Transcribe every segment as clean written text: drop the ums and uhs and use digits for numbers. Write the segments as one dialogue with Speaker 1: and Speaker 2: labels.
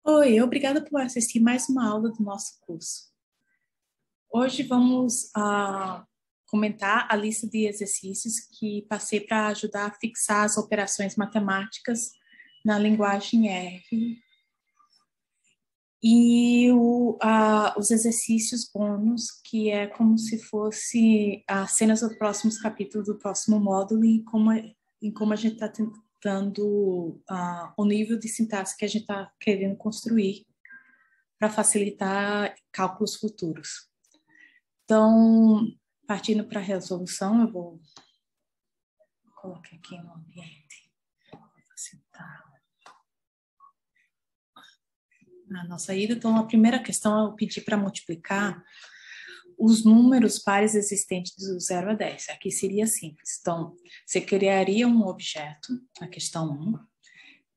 Speaker 1: Oi, obrigada por assistir mais uma aula do nosso curso. Hoje vamos comentar a lista de exercícios que passei para ajudar a fixar as operações matemáticas na linguagem R e os exercícios bônus, que é como se fosse as cenas do próximo capítulo do próximo módulo e como a gente está tentando o nível de sintaxe que a gente está querendo construir para facilitar cálculos futuros. Então, partindo para a resolução, eu vou colocar aqui no ambiente para facilitar a nossa ida. Então, a primeira questão eu pedi para multiplicar os números pares existentes do 0 a 10. Aqui seria simples. Então, você criaria um objeto, a questão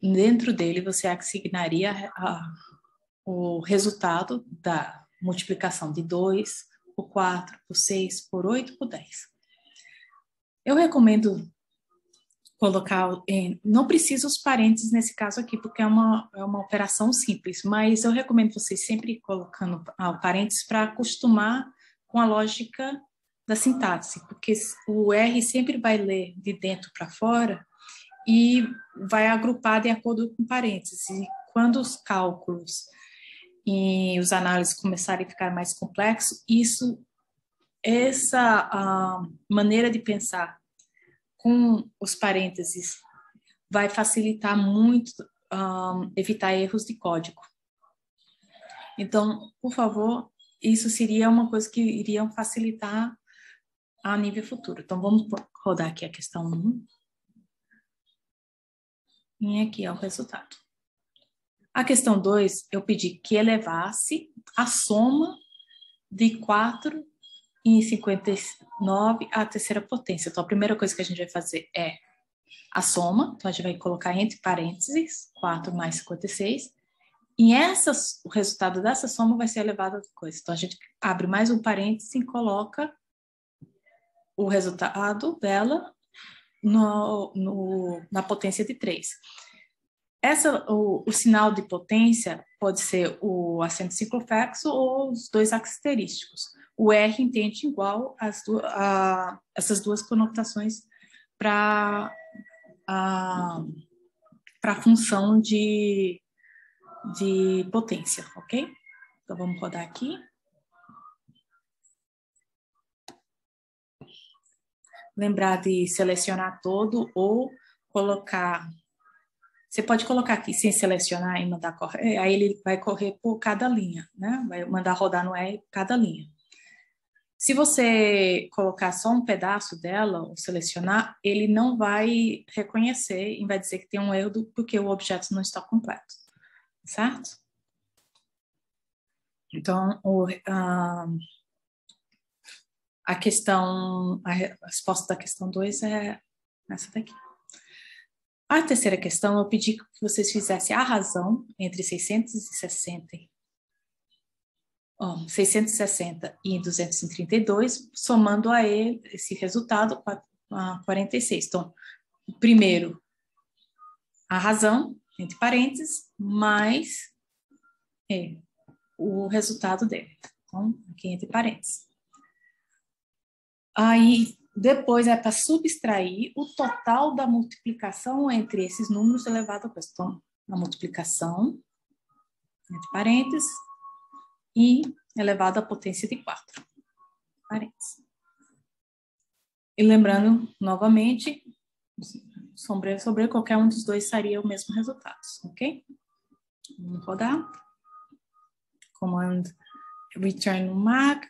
Speaker 1: 1, dentro dele você assignaria o resultado da multiplicação de 2 por 4, por 6, por 8, por 10. Eu recomendo colocar, não precisa os parênteses nesse caso aqui, porque é uma operação simples, mas eu recomendo vocês sempre colocando parênteses para acostumar com a lógica da sintaxe, porque o R sempre vai ler de dentro para fora e vai agrupar de acordo com parênteses. E quando os cálculos e os análises começarem a ficar mais complexos, essa maneira de pensar com os parênteses vai facilitar muito evitar erros de código. Então, por favor, isso seria uma coisa que iria facilitar a nível futuro. Então, vamos rodar aqui a questão 1. E aqui é o resultado. A questão 2, eu pedi que elevasse a soma de 4 e 59 à terceira potência. Então, a primeira coisa que a gente vai fazer é a soma. Então, a gente vai colocar entre parênteses 4 mais 56. E o resultado dessa soma vai ser elevado a coisa. Então, a gente abre mais um parêntese e coloca o resultado dela na potência de 3. O sinal de potência pode ser o acento circunflexo ou os dois asterísticos. O R entende igual essas duas conotações para a função de potência, ok? Então, vamos rodar aqui. Lembrar de selecionar todo ou colocar... Você pode colocar aqui sem selecionar e mandar correr, aí ele vai correr por cada linha, né? Vai mandar rodar no R cada linha. Se você colocar só um pedaço dela, ou selecionar, ele não vai reconhecer e vai dizer que tem um erro porque o objeto não está completo, certo? Então, a resposta da questão 2 é essa daqui. A terceira questão, eu pedi que vocês fizessem a razão entre 660 e 232, somando a ele esse resultado a 46. Então, primeiro, a razão, entre parênteses, mais o resultado dele. Então, aqui entre parênteses. Aí, depois é para subtrair o total da multiplicação entre esses números elevado a questão. Então, a multiplicação, entre parênteses, e elevado à potência de 4. Parênteses. E lembrando, novamente, sobre qualquer um dos dois seria o mesmo resultado, ok? Vamos rodar. Command return no Mac,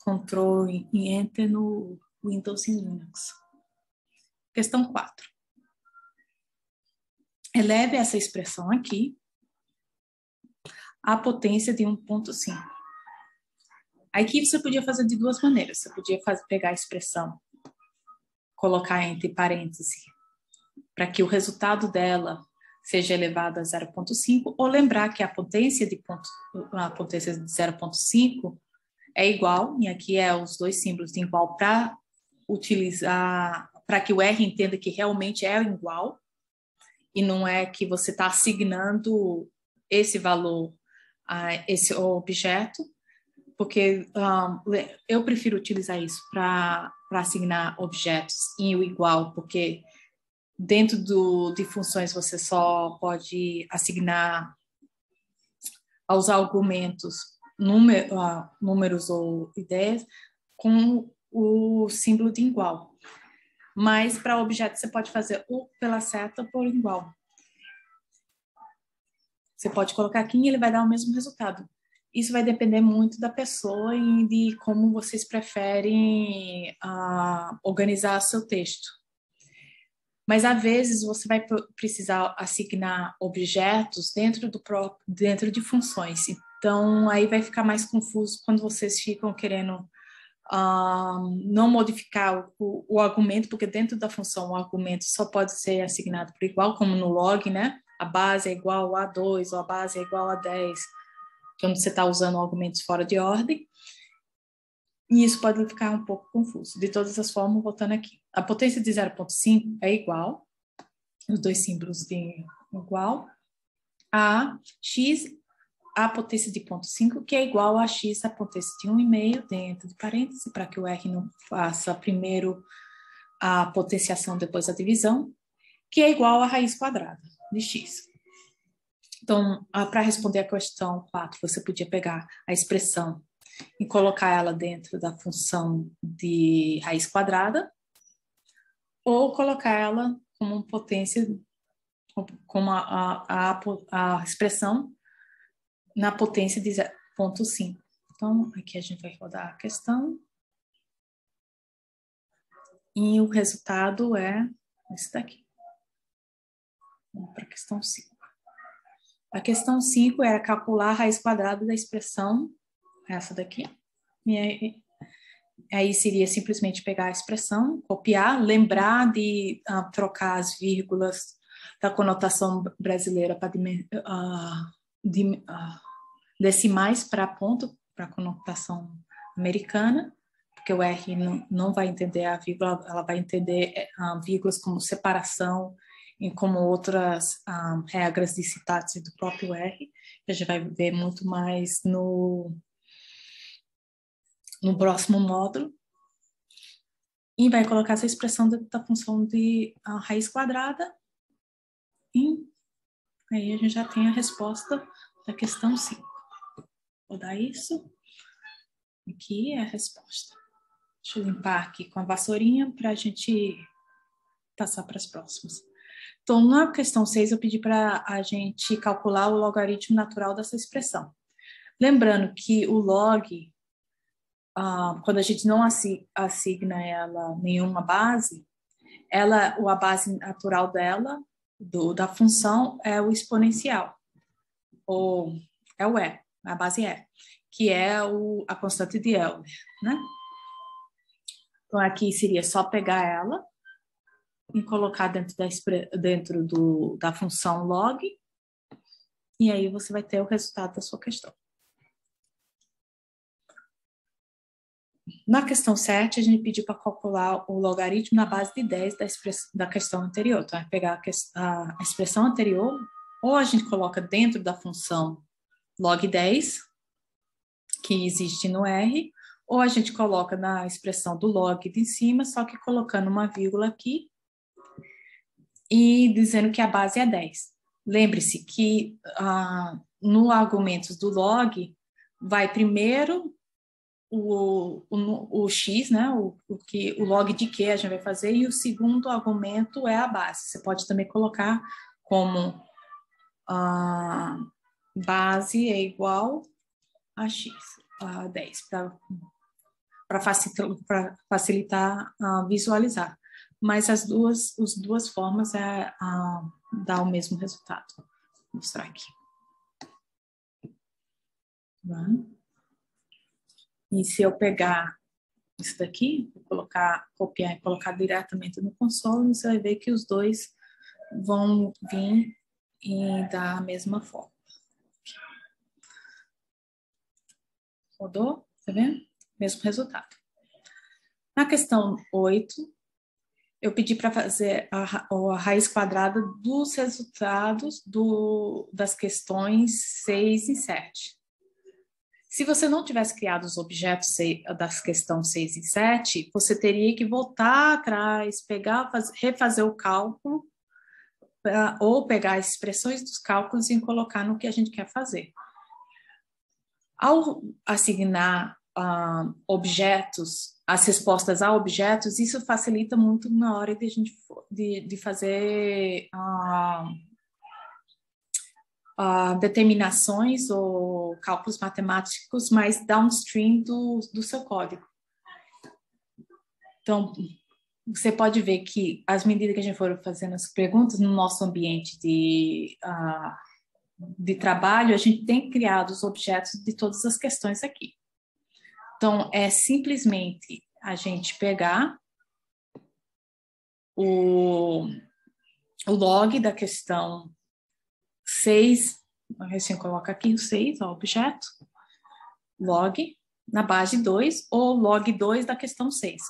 Speaker 1: Ctrl e Enter no Windows e Linux. Questão 4. Eleve essa expressão aqui à potência de 1.5. Aqui você podia fazer de duas maneiras. Você podia pegar a expressão, colocar entre parênteses, para que o resultado dela seja elevado a 0.5, ou lembrar que a potência de 0.5 é igual, e aqui é os dois símbolos de igual para utilizar, para que o R entenda que realmente é igual, e não é que você está assignando esse valor a esse objeto, porque eu prefiro utilizar isso para assignar objetos em o igual, porque dentro de funções você só pode assignar aos argumentos números ou ideias com o símbolo de igual. Mas para objetos você pode fazer o pela seta por igual. Você pode colocar aqui e ele vai dar o mesmo resultado. Isso vai depender muito da pessoa e de como vocês preferem organizar seu texto. Mas, às vezes, você vai precisar assignar objetos dentro de funções. Então, aí vai ficar mais confuso quando vocês ficam querendo não modificar o argumento, porque dentro da função o argumento só pode ser assignado por igual, como no log, né? A base é igual a 2 ou a base é igual a 10, quando você está usando argumentos fora de ordem. E isso pode ficar um pouco confuso. De todas as formas, voltando aqui. A potência de 0,5 é igual, os dois símbolos de igual, a x a potência de 0,5, que é igual a x a potência de 1,5 dentro de parênteses, para que o R não faça primeiro a potenciação, depois a divisão, que é igual a raiz quadrada de x. Então, para responder a questão 4, você podia pegar a expressão e colocar ela dentro da função de raiz quadrada, ou colocar ela como potência, como a expressão na potência de 0,5. Então, aqui a gente vai rodar a questão. E o resultado é esse daqui. Vamos para a questão 5. A questão 5 era calcular a raiz quadrada da expressão, essa daqui. E aí seria simplesmente pegar a expressão, copiar, lembrar de trocar as vírgulas da conotação brasileira para decimais para ponto, para conotação americana, porque o R não vai entender a vírgula, ela vai entender vírgulas como separação e como outras regras de sintaxe do próprio R, que a gente vai ver muito mais no próximo módulo. E vai colocar essa expressão da função de raiz quadrada. E aí a gente já tem a resposta da questão 5. Vou dar isso. Aqui é a resposta. Deixa eu limpar aqui com a vassourinha para a gente passar para as próximas. Então, na questão 6, eu pedi para a gente calcular o logaritmo natural dessa expressão. Lembrando que o log, quando a gente não assigna ela nenhuma base, a base natural dela, da função, é o exponencial, ou é o E, a base E, que é a constante de Euler, né? Então, aqui seria só pegar ela e colocar dentro da função log, e aí você vai ter o resultado da sua questão. Na questão 7, a gente pediu para calcular o logaritmo na base de 10 da questão anterior. Então, vai pegar a expressão anterior, ou a gente coloca dentro da função log 10, que existe no R, ou a gente coloca na expressão do log de cima, só que colocando uma vírgula aqui e dizendo que a base é 10. Lembre-se que no argumentos do log, vai primeiro o x, né, o log de que a gente vai fazer, e o segundo argumento é a base. Você pode também colocar como base é igual a x, a 10, para facilitar visualizar. Mas as duas formas dá o mesmo resultado. Vou mostrar aqui. E se eu pegar isso daqui, vou copiar e colocar diretamente no console, você vai ver que os dois vão vir e dar a mesma forma. Rodou? Tá vendo? Mesmo resultado. Na questão 8, eu pedi para fazer a raiz quadrada dos resultados das questões 6 e 7. Se você não tivesse criado os objetos das questões 6 e 7, você teria que voltar atrás, refazer o cálculo, ou pegar as expressões dos cálculos e colocar no que a gente quer fazer. Ao assignar objetos, as respostas a objetos, isso facilita muito na hora de a gente de fazer determinações ou cálculos matemáticos mais downstream do seu código. Então, você pode ver que, às medidas que a gente for fazendo as perguntas no nosso ambiente de trabalho, a gente tem criado os objetos de todas as questões aqui. Então, é simplesmente a gente pegar o log da questão 6, assim coloca aqui o 6, o objeto, log na base 2, ou log 2 da questão 6.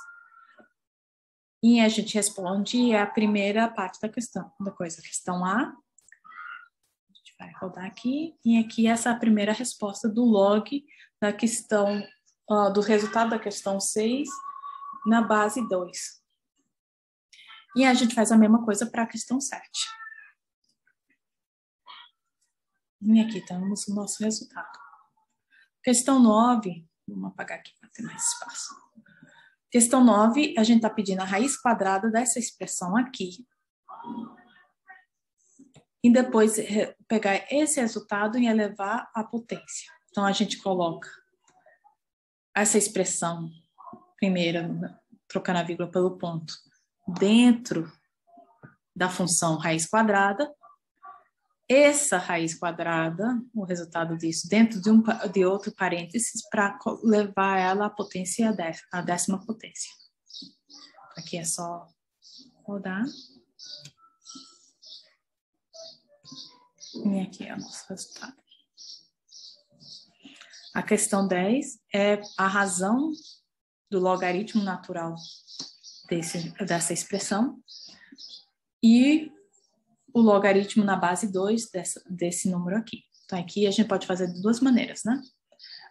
Speaker 1: E a gente responde a primeira parte da questão, questão A. A gente vai rodar aqui, e aqui essa é a primeira resposta do log da questão, do resultado da questão 6 na base 2. E a gente faz a mesma coisa para a questão 7. E aqui temos o nosso resultado. Questão 9, vamos apagar aqui para ter mais espaço. Questão 9, a gente está pedindo a raiz quadrada dessa expressão aqui. E depois pegar esse resultado e elevar à potência. Então, a gente coloca essa expressão, primeira, trocando a vírgula pelo ponto, dentro da função raiz quadrada. Essa raiz quadrada, o resultado disso, dentro de outro parênteses, para levar ela à potência, à décima potência. Aqui é só rodar. E aqui é o nosso resultado. A questão 10 é a razão do logaritmo natural dessa expressão e o logaritmo na base 2 desse número aqui. Então, aqui a gente pode fazer de duas maneiras, né?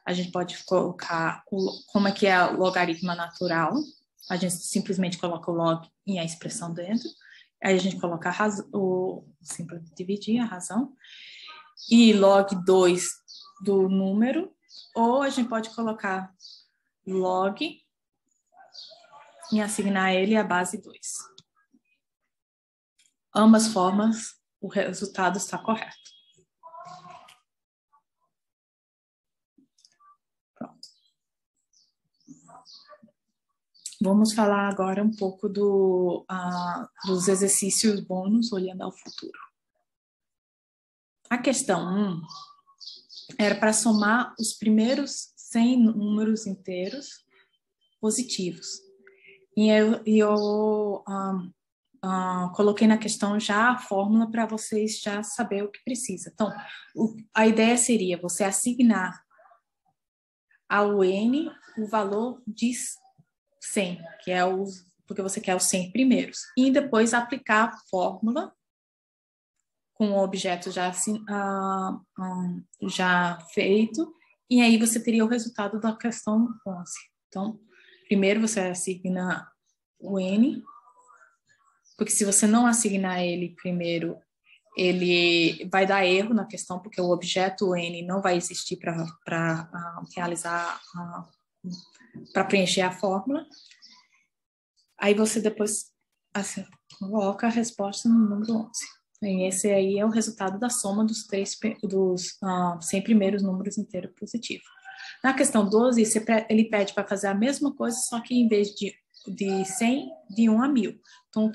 Speaker 1: A gente pode colocar como é que é o logaritmo natural. A gente simplesmente coloca o log e a expressão dentro. Aí a gente coloca a razão, simplesmente dividir a razão. E log 2 do número. Ou a gente pode colocar log e assignar a ele a base 2. Ambas formas, o resultado está correto. Pronto. Vamos falar agora um pouco dos exercícios bônus olhando ao futuro. A questão 1 era para somar os primeiros 100 números inteiros positivos. E eu coloquei na questão já a fórmula para vocês já saberem o que precisa. Então, a ideia seria você assignar ao N o valor de 100, que é porque você quer os 100 primeiros. E depois aplicar a fórmula com o objeto já feito, e aí você teria o resultado da questão 11. Então, primeiro você assigna o N, porque se você não assignar ele primeiro, ele vai dar erro na questão, porque o objeto N não vai existir para realizar, para preencher a fórmula. Aí você depois coloca a resposta no número 11. E esse aí é o resultado da soma dos 100 primeiros números inteiros positivos. Na questão 12, ele pede para fazer a mesma coisa, só que em vez de 100, de 1 a 1000. Então, o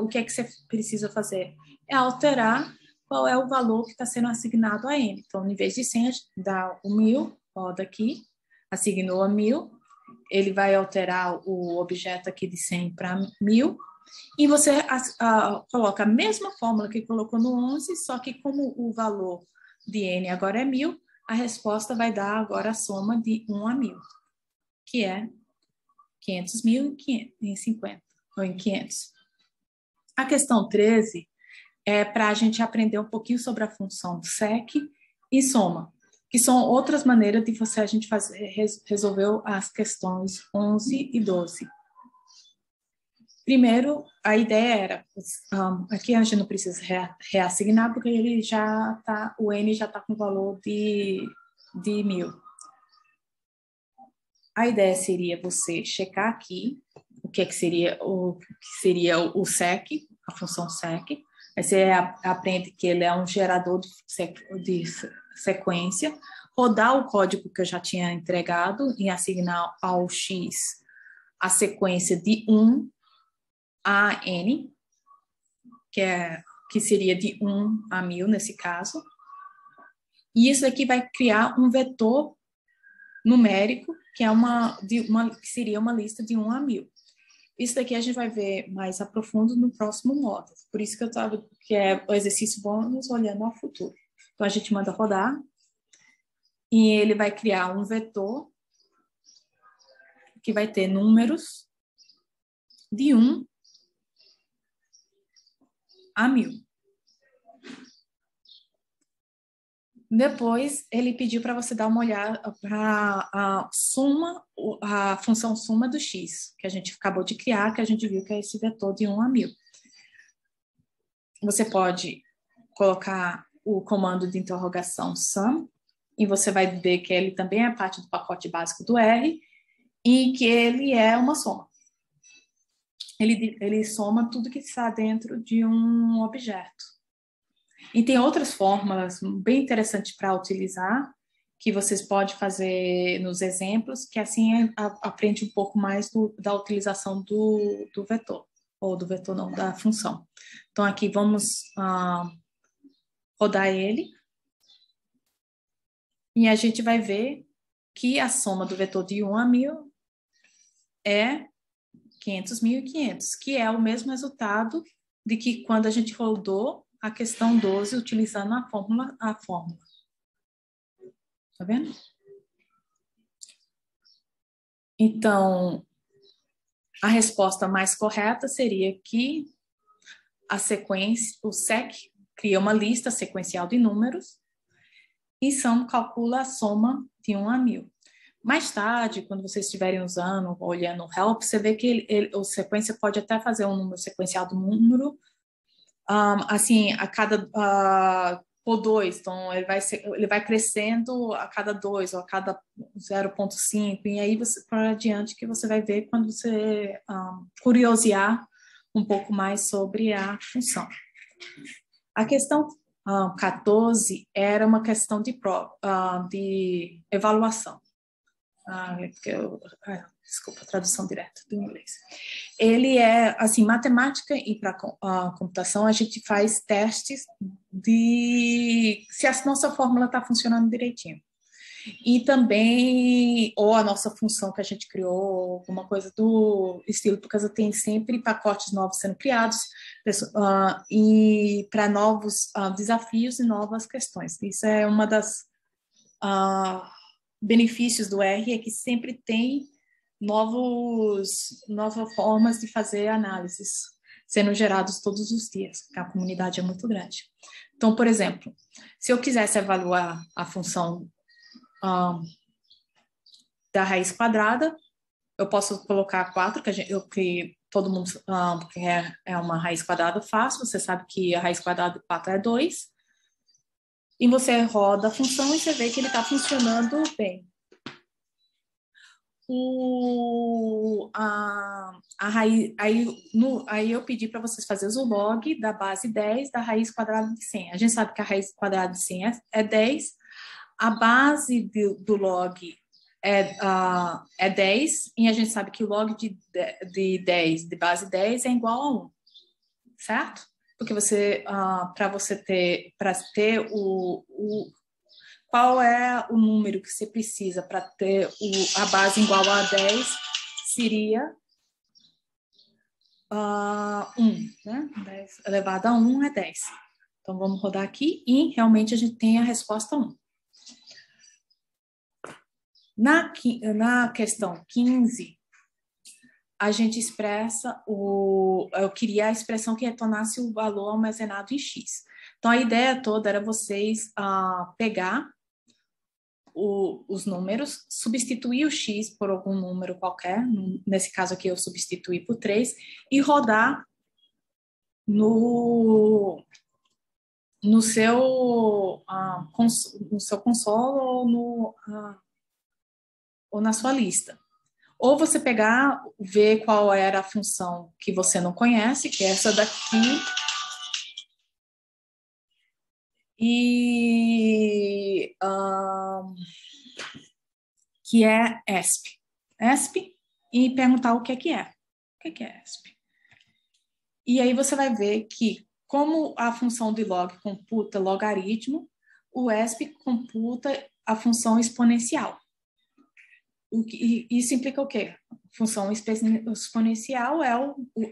Speaker 1: que é que você precisa fazer? É alterar qual é o valor que está sendo assignado a N. Então, em vez de 100, dá o 1000, roda aqui, assignou a 1000, ele vai alterar o objeto aqui de 100 para 1000, e você coloca a mesma fórmula que colocou no 11, só que como o valor de N agora é 1000, a resposta vai dar agora a soma de 1 a 1000, que é 500.000 em 50, ou em 500. A questão 13 é para a gente aprender um pouquinho sobre a função sec e soma, que são outras maneiras de a gente resolver as questões 11 e 12. Primeiro, a ideia era, aqui a gente não precisa reassignar, porque ele já tá, o N já está com valor de 1000. A ideia seria você checar aqui o que seria o sec, a função sec. Aí você aprende que ele é um gerador de sequência, rodar o código que eu já tinha entregado e assignar ao X a sequência de 1 a N, que seria de 1 a 1000 nesse caso. E isso aqui vai criar um vetor numérico, que seria uma lista de 1 a 1000. Isso daqui a gente vai ver mais a profundo no próximo módulo. Por isso que eu estava, que é o exercício bônus olhando ao futuro. Então, a gente manda rodar e ele vai criar um vetor que vai ter números de 1 a 1000. Depois, ele pediu para você dar uma olhada para a função suma do x, que a gente acabou de criar, que a gente viu que é esse vetor de 1 a 1000. Você pode colocar o comando de interrogação sum, e você vai ver que ele também é parte do pacote básico do R, e que ele é uma soma. Ele soma tudo que está dentro de um objeto. E tem outras fórmulas bem interessantes para utilizar, que vocês podem fazer nos exemplos, que assim aprende um pouco mais da utilização do vetor, ou do vetor não, da função. Então, aqui vamos rodar ele, e a gente vai ver que a soma do vetor de 1 a 1000 é 500.500, que é o mesmo resultado de que quando a gente rodou a questão 12 utilizando a fórmula. Tá vendo? Então, a resposta mais correta seria que a sequência, o sec cria uma lista sequencial de números e sum calcula a soma de 1 a 1000. Mais tarde, quando vocês estiverem olhando o help, você vê que o sequência pode até fazer um número sequencial do número, assim, a cada por 2, então ele vai crescendo a cada 2 ou a cada 0,5, e aí você para adiante que você vai ver quando você curiosear um pouco mais sobre a função. A questão 14 era uma questão de evaliação. Desculpa, tradução direta do inglês. Ele é, assim, matemática e para computação, a gente faz testes de se a nossa fórmula está funcionando direitinho. E também, ou a nossa função que a gente criou, alguma coisa do estilo, porque tem sempre pacotes novos sendo criados e para novos desafios e novas questões. Isso é uma das benefícios do R, é que sempre tem novas formas de fazer análises sendo gerados todos os dias, porque a comunidade é muito grande. Então, por exemplo, se eu quisesse avaliar a função da raiz quadrada, eu posso colocar 4, que todo mundo que é uma raiz quadrada fácil, você sabe que a raiz quadrada de 4 é 2, e você roda a função e você vê que ele está funcionando bem. Aí eu pedi para vocês fazerem o log da base 10 da raiz quadrada de 100. A gente sabe que a raiz quadrada de 100 é 10, a base do log é 10, e a gente sabe que o log de 10, de base 10, é igual a 1, certo? Porque para ter qual é o número que você precisa para ter a base igual a 10, seria 1, né? 10 elevado a 1 é 10. Então, vamos rodar aqui e realmente a gente tem a resposta 1. Na questão 15, a gente expressa eu queria a expressão que retornasse o valor armazenado em X. Então, a ideia toda era vocês pegar os números, substituir o X por algum número qualquer, nesse caso aqui eu substituí por 3, e rodar no seu console ou na sua lista. Ou você pegar, ver qual era a função que você não conhece, que é essa daqui, e que é ESP. ESP, e perguntar o que é. O que é ESP? E aí você vai ver que, como a função de log computa logaritmo, o ESP computa a função exponencial. Isso implica o quê? Função exponencial é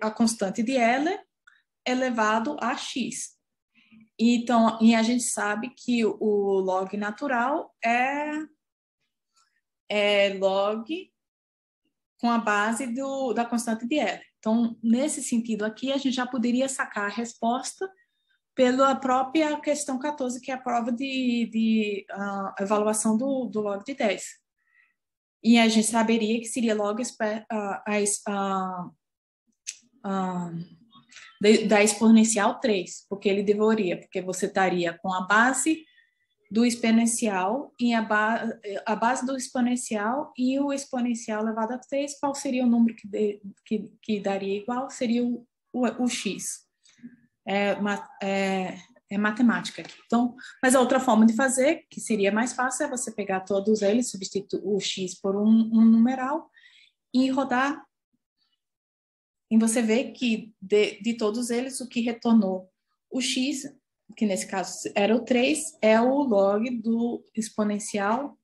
Speaker 1: a constante de Euler elevado a x. Então, e a gente sabe que o log natural é log com a base da constante de Euler. Então, nesse sentido aqui, a gente já poderia sacar a resposta pela própria questão 14, que é a prova de avaliação do log de 10. E a gente saberia que seria log da exponencial 3, porque ele deveria, porque você estaria com a base do exponencial e a base do exponencial e o exponencial elevado a 3, qual seria o número que daria igual? Seria o x. É matemática aqui. Então, mas a outra forma de fazer, que seria mais fácil, é você pegar todos eles, substituir o x por um numeral e rodar. E você vê que de todos eles, o que retornou o x, que nesse caso era o 3, é o log do exponencial,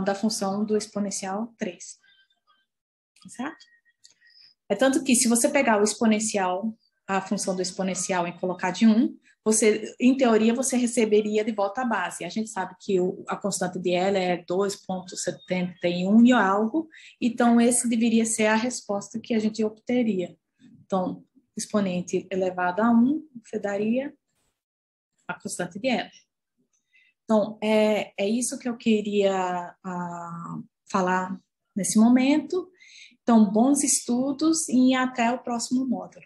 Speaker 1: da função do exponencial 3. Certo? É tanto que se você pegar o exponencial, a função do exponencial e colocar de 1, você, em teoria, você receberia de volta a base. A gente sabe que a constante de Euler é 2,71 e algo, então esse deveria ser a resposta que a gente obteria. Então, exponente elevado a 1, você daria a constante de Euler. Então, é isso que eu queria falar nesse momento. Então, bons estudos e até o próximo módulo.